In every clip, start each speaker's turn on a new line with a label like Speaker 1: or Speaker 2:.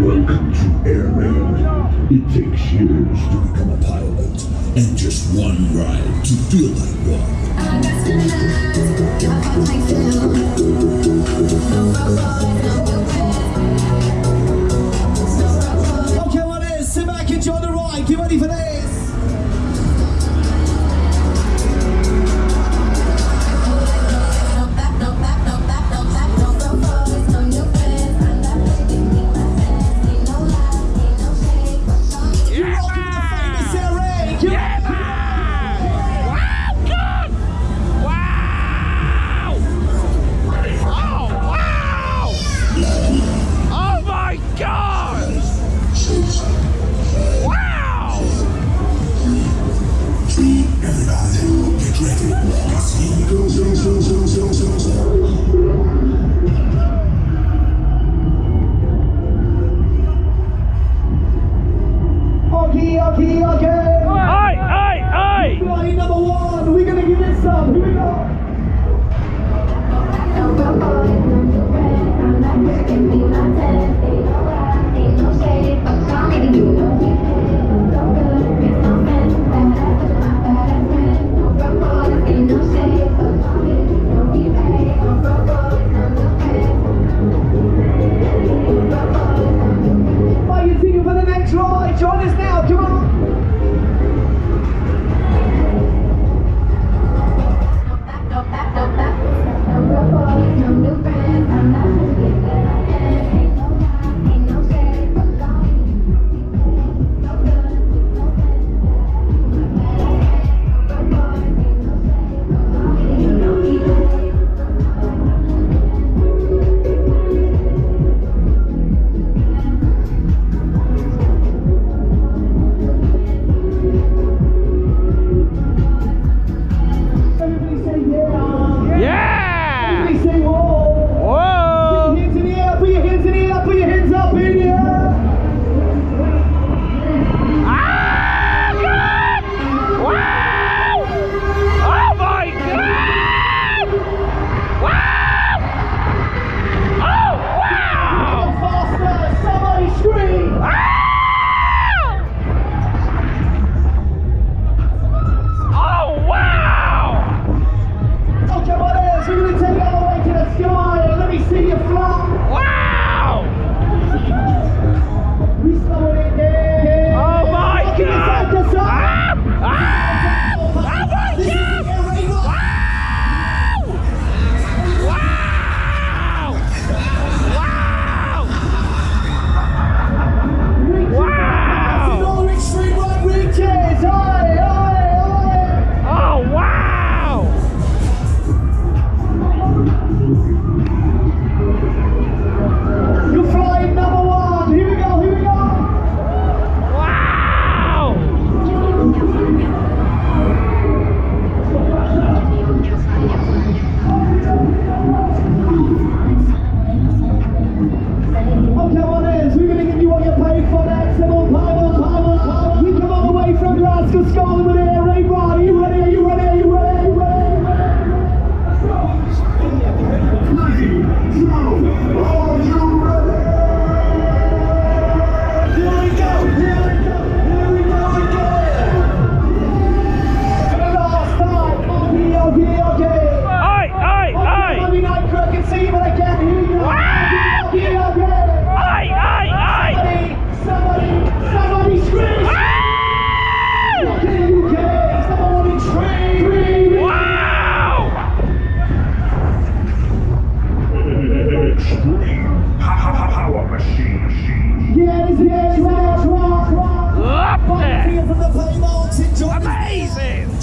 Speaker 1: Welcome to Air Raid. It takes years to become a pilot, and just one ride to feel like one.
Speaker 2: Okay, what is? Sit back, enjoy the ride. Get ready for this.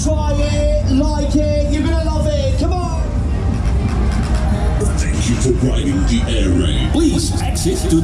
Speaker 2: Try it, like it, you're gonna love it, come on!
Speaker 1: Thank you for riding the Air Raid. Please exit to